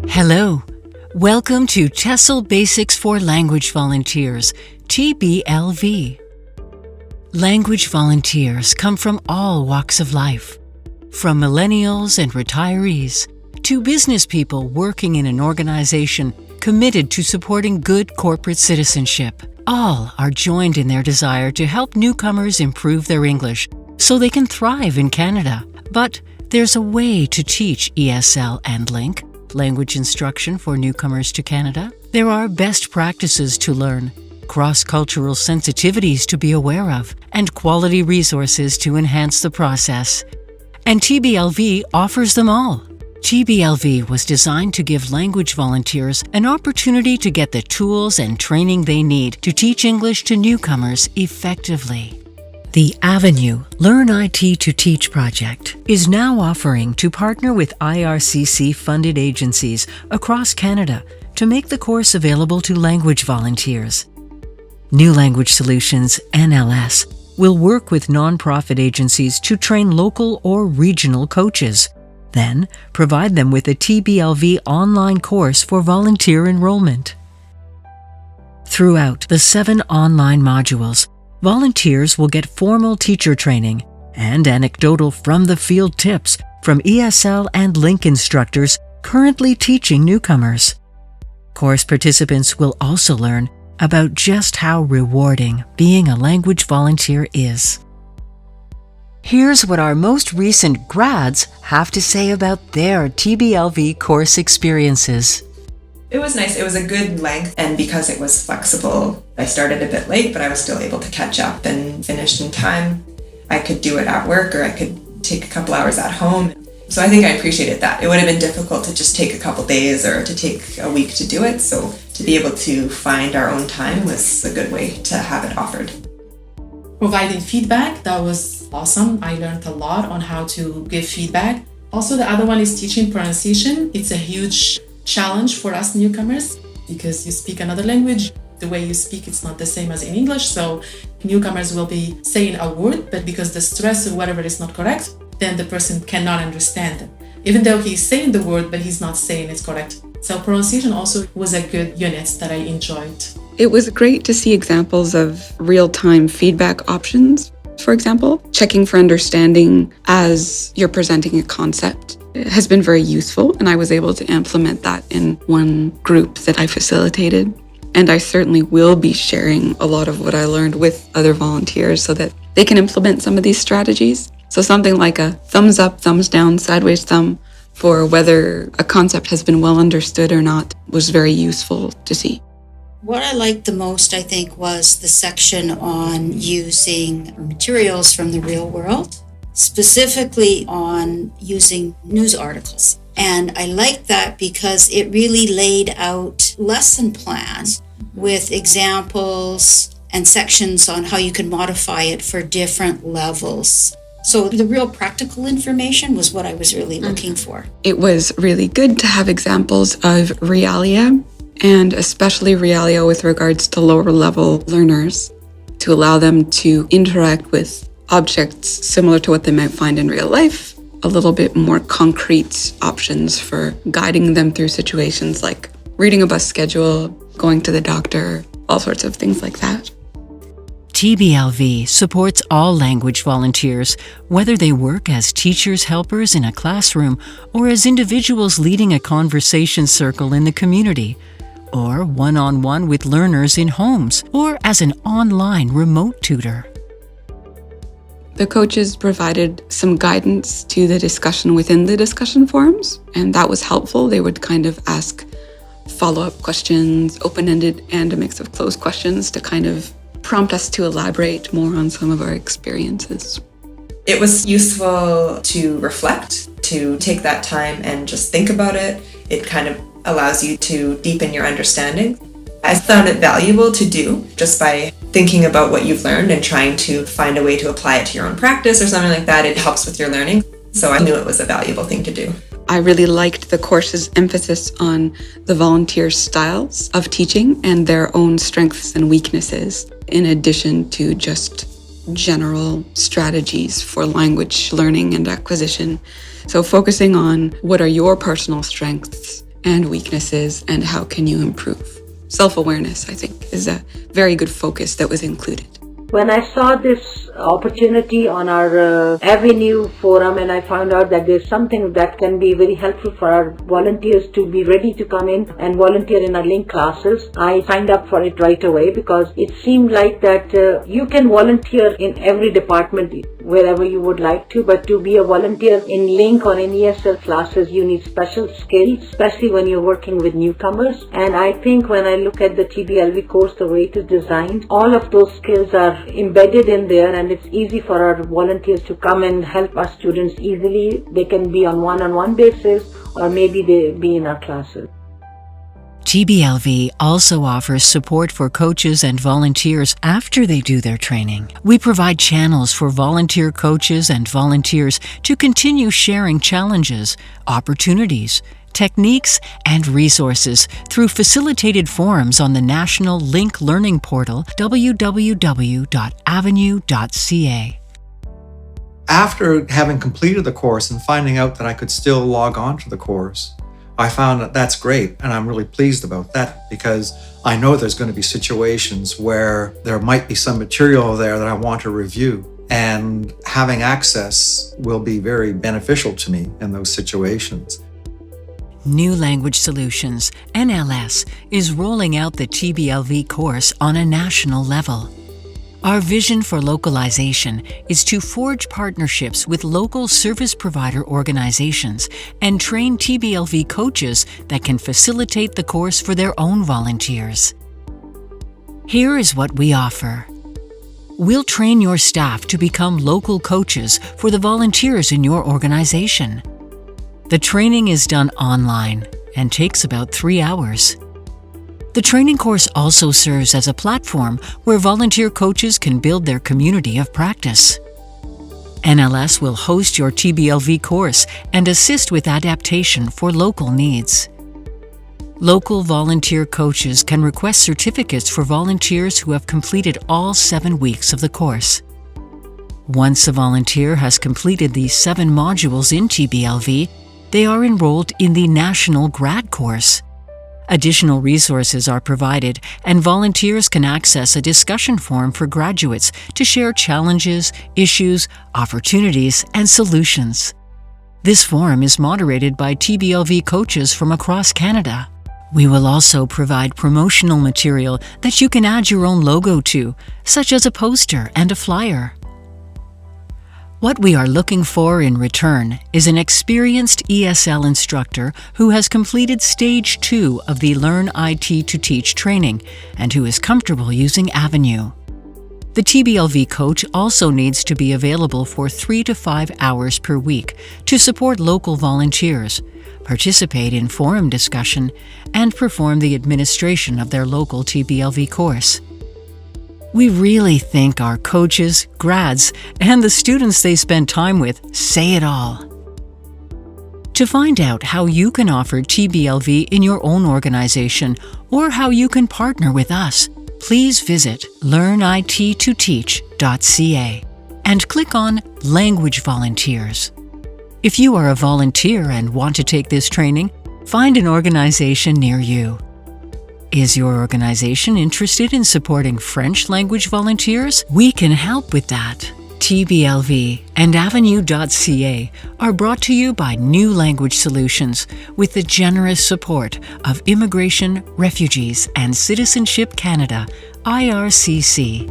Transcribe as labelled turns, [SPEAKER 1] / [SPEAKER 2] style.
[SPEAKER 1] Hello. Welcome to TESL Basics for Language Volunteers, TBLV. Language volunteers come from all walks of life, from millennials and retirees to business people working in an organization committed to supporting good corporate citizenship. All are joined in their desire to help newcomers improve their English so they can thrive in Canada. But there's a way to teach ESL and LINC, language instruction for newcomers to Canada. There are best practices to learn, cross-cultural sensitivities to be aware of, and quality resources to enhance the process. And TBLV offers them all. TBLV was designed to give language volunteers an opportunity to get the tools and training they need to teach English to newcomers effectively. The Avenue Learn IT to Teach project is now offering to partner with IRCC-funded agencies across Canada to make the course available to language volunteers. New Language Solutions, NLS, will work with nonprofit agencies to train local or regional coaches, then provide them with a TBLV online course for volunteer enrollment. Throughout the 7 online modules, volunteers will get formal teacher training and anecdotal from-the-field tips from ESL and LINC instructors currently teaching newcomers. Course participants will also learn about just how rewarding being a language volunteer is. Here's what our most recent grads have to say about their TBLV course experiences.
[SPEAKER 2] It was nice. It was a good length, and because it was flexible, I started a bit late, but I was still able to catch up and finish in time. I could do it at work, or I could take a couple hours at home. So I think I appreciated that. It would have been difficult to just take a couple days or to take a week to do it, so to be able to find our own time was a good way to have it offered.
[SPEAKER 3] Providing feedback, that was awesome. I learned a lot on how to give feedback. Also, the other one is teaching pronunciation. It's a huge challenge for us newcomers because you speak another language. The way you speak, it's not the same as in English. So newcomers will be saying a word, but because the stress or whatever is not correct, then the person cannot understand it. Even though he's saying the word, but he's not saying it's correct. So pronunciation also was a good unit that I enjoyed.
[SPEAKER 4] It was great to see examples of real-time feedback options. For example, checking for understanding as you're presenting a concept has been very useful, and I was able to implement that in one group that I facilitated. And I certainly will be sharing a lot of what I learned with other volunteers so that they can implement some of these strategies. So something like a thumbs up, thumbs down, sideways thumb for whether a concept has been well understood or not was very useful to see.
[SPEAKER 5] What I liked the most, I think, was the section on using materials from the real world, specifically on using news articles. And I liked that because it really laid out lesson plans with examples and sections on how you can modify it for different levels. So the real practical information was what I was really looking for.
[SPEAKER 4] It was really good to have examples of realia, and especially realia with regards to lower level learners, to allow them to interact with objects similar to what they might find in real life, a little bit more concrete options for guiding them through situations like reading a bus schedule, going to the doctor, all sorts of things like that.
[SPEAKER 1] TBLV supports all language volunteers, whether they work as teachers' helpers in a classroom or as individuals leading a conversation circle in the community, or one-on-one with learners in homes, or as an online remote tutor.
[SPEAKER 4] The coaches provided some guidance to the discussion within the discussion forums, and that was helpful. They would kind of ask follow-up questions, open-ended and a mix of closed questions to kind of prompt us to elaborate more on some of our experiences.
[SPEAKER 2] It was useful to reflect, to take that time and just think about it. It kind of allows you to deepen your understanding. I found it valuable to do just by thinking about what you've learned and trying to find a way to apply it to your own practice or something like that. It helps with your learning. So I knew it was a valuable thing to do.
[SPEAKER 4] I really liked the course's emphasis on the volunteer styles of teaching and their own strengths and weaknesses, in addition to just general strategies for language learning and acquisition. So focusing on what are your personal strengths and weaknesses, and how can you improve? Self-awareness, I think, is a very good focus that was included.
[SPEAKER 6] When I saw this opportunity on our Avenue forum, and I found out that there's something that can be very helpful for our volunteers to be ready to come in and volunteer in our link classes, I signed up for it right away because it seemed like that you can volunteer in every department wherever you would like to, but to be a volunteer in link or in ESL classes, you need special skills, especially when you're working with newcomers. And I think when I look at the TBLV course, the way it is designed, all of those skills are embedded in there, and it's easy for our volunteers to come and help our students easily. They can be on one-on-one basis, or maybe they be in our classes.
[SPEAKER 1] TBLV also offers support for coaches and volunteers after they do their training. We provide channels for volunteer coaches and volunteers to continue sharing challenges, opportunities, techniques, and resources through facilitated forums on the National Link Learning Portal, www.avenue.ca.
[SPEAKER 7] After having completed the course and finding out that I could still log on to the course, I found that that's great, and I'm really pleased about that because I know there's going to be situations where there might be some material there that I want to review, and having access will be very beneficial to me in those situations.
[SPEAKER 1] New Language Solutions, NLS, is rolling out the TBLV course on a national level. Our vision for localization is to forge partnerships with local service provider organizations and train TBLV coaches that can facilitate the course for their own volunteers. Here is what we offer. We'll train your staff to become local coaches for the volunteers in your organization. The training is done online and takes about 3 hours. The training course also serves as a platform where volunteer coaches can build their community of practice. NLS will host your TBLV course and assist with adaptation for local needs. Local volunteer coaches can request certificates for volunteers who have completed all 7 weeks of the course. Once a volunteer has completed these 7 modules in TBLV, they are enrolled in the National Grad Course. Additional resources are provided, and volunteers can access a discussion forum for graduates to share challenges, issues, opportunities, and solutions. This forum is moderated by TBLV coaches from across Canada. We will also provide promotional material that you can add your own logo to, such as a poster and a flyer. What we are looking for in return is an experienced ESL instructor who has completed Stage 2 of the Learn IT to Teach training and who is comfortable using Avenue. The TBLV coach also needs to be available for 3 to 5 hours per week to support local volunteers, participate in forum discussion, and perform the administration of their local TBLV course. We really think our coaches, grads, and the students they spend time with say it all. To find out how you can offer TBLV in your own organization or how you can partner with us, please visit learnittoteach.ca and click on Language Volunteers. If you are a volunteer and want to take this training, find an organization near you. Is your organization interested in supporting French language volunteers? We can help with that. TBLV and Avenue.ca are brought to you by New Language Solutions with the generous support of Immigration, Refugees and Citizenship Canada, IRCC.